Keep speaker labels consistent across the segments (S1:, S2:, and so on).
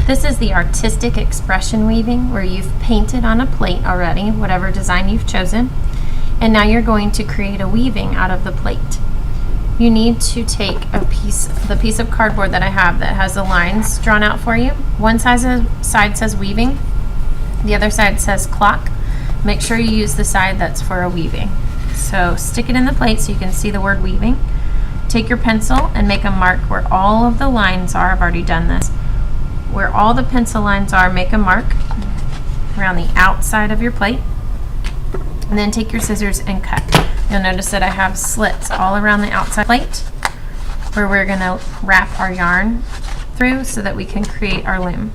S1: This is the artistic expression weaving, where you've painted on a plate already, whatever design you've chosen, and now you're going to create a weaving out of the plate. You need to take the piece of cardboard that I have that has the lines drawn out for you. One side says weaving, the other side says clock. Make sure you use the side that's for a weaving. So stick it in the plate so you can see the word weaving. Take your pencil and make a mark where all of the lines are. I've already done this. Where all the pencil lines are, make a mark around the outside of your plate. And then take your scissors and cut. You'll notice that I have slits all around the outside plate where we're going to wrap our yarn through so that we can create our loom.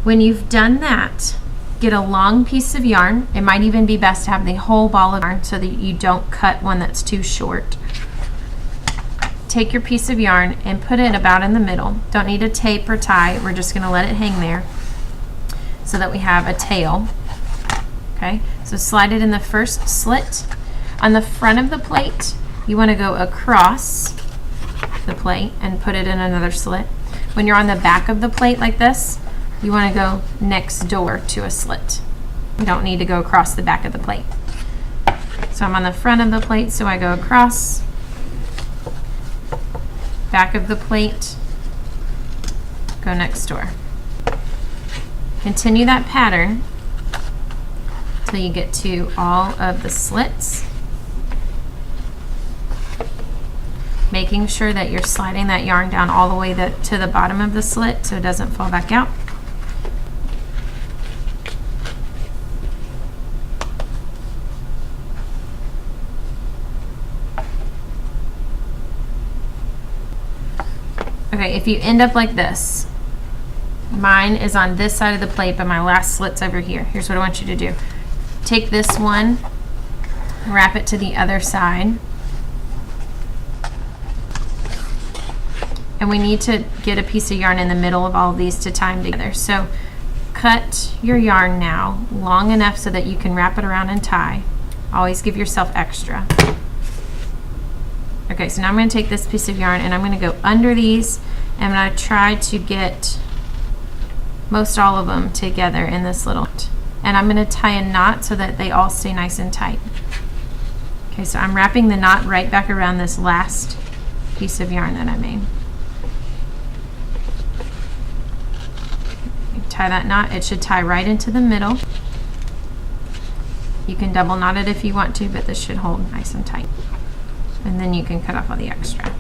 S1: When you've done that, get a long piece of yarn. It might even be best to have the whole ball of yarn so that you don't cut one that's too short. Take your piece of yarn and put it about in the middle. Don't need to tape or tie. We're just going to let it hang there so that we have a tail. Okay, so slide it in the first slit. On the front of the plate, you want to go across the plate and put it in another slit. When you're on the back of the plate like this, you want to go next door to a slit. You don't need to go across the back of the plate. So I'm on the front of the plate, so I go across, back of the plate, go next door. Continue that pattern until you get to all of the slits, making sure that you're sliding that yarn down all the way to the bottom of the slit so it doesn't fall back out. Okay, if you end up like this, mine is on this side of the plate, but my last slit's over here. Here's what I want you to do. Take this one, wrap it to the other side, and we need to get a piece of yarn in the middle of all of these to tie them together. So cut your yarn now long enough so that you can wrap it around and tie. Always give yourself extra. Okay, so now I'm going to take this piece of yarn and I'm going to go under these, and I'm going to try to get most all of them together in this little, and I'm going to tie a knot so that they all stay nice and tight. Okay, so I'm wrapping the knot right back around this last piece of yarn that I made. You tie that knot, it should tie right into the middle. You can double knot it if you want to, but this should hold nice and tight. And then you can cut off all the extra.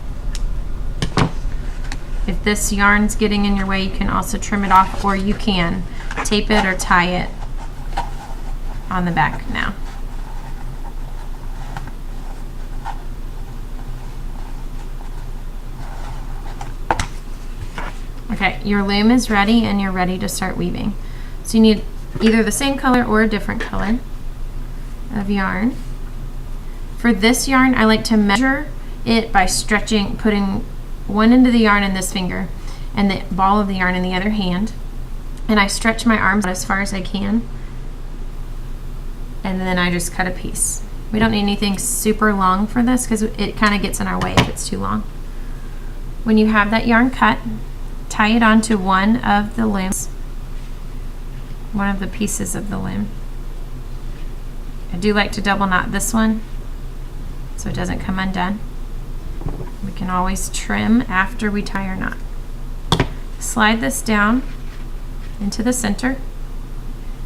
S1: If this yarn's getting in your way, you can also trim it off, or you can tape it or tie it on the back now. Okay, your loom is ready and you're ready to start weaving. So you need either the same color or a different color of yarn. For this yarn, I like to measure it by stretching, putting one end of the yarn in this finger and the ball of the yarn in the other hand, and I stretch my arms out as far as I can, and then I just cut a piece. We don't need anything super long for this because it kind of gets in our way if it's too long. When you have that yarn cut, tie it onto one of the looms, one of the pieces of the loom. I do like to double knot this one so it doesn't come undone. We can always trim after we tie our knot. Slide this down into the center.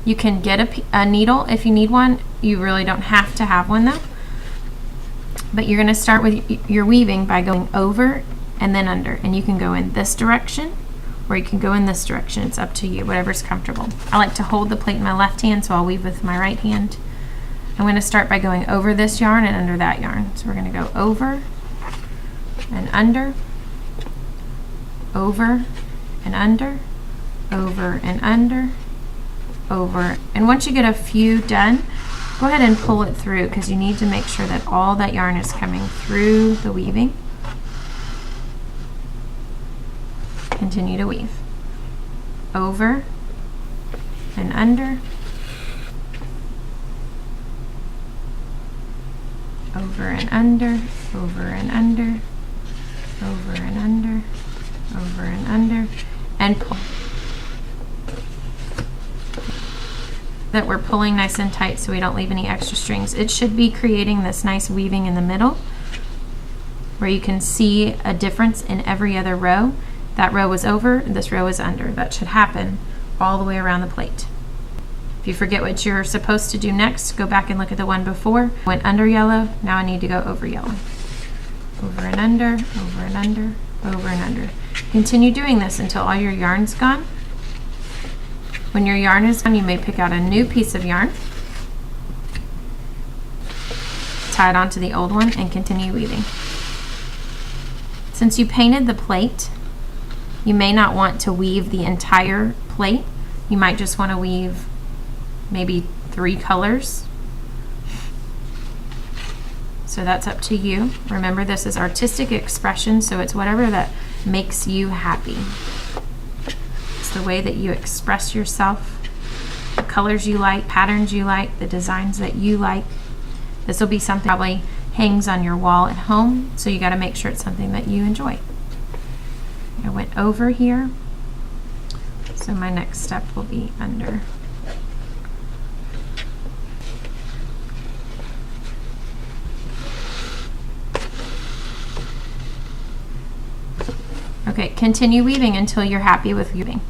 S1: You can get a needle if you need one. You really don't have to have one though. But you're going to start with your weaving by going over and then under. And you can go in this direction or you can go in this direction. It's up to you, whatever's comfortable. I like to hold the plate in my left hand, so I'll weave with my right hand. I'm going to start by going over this yarn and under that yarn. So we're going to go over and under, over and under, over and under, over. And once you get a few done, go ahead and pull it through because you need to make sure that all that yarn is coming through the weaving. Continue to weave. Over and under, over and under, over and under, over and under, over and under. and pull. That we're pulling nice and tight so we don't leave any extra strings. It should be creating this nice weaving in the middle where you can see a difference in every other row. That row is over, this row is under. That should happen all the way around the plate. If you forget what you're supposed to do next, go back and look at the one before. Went under yellow, now I need to go over yellow. Over and under, over and under, over and under. Continue doing this until all your yarn's gone. When your yarn is gone, you may pick out a new piece of yarn, tie it onto the old one, and continue weaving. Since you painted the plate, you may not want to weave the entire plate. You might just want to weave maybe 3 colors. So that's up to you. Remember, this is artistic expression, so it's whatever that makes you happy. It's the way that you express yourself, the colors you like, patterns you like, the designs that you like. This will be something that probably hangs on your wall at home, so you got to make sure it's something that you enjoy. I went over here, so my next step will be under. Okay, continue weaving until you're happy with weaving.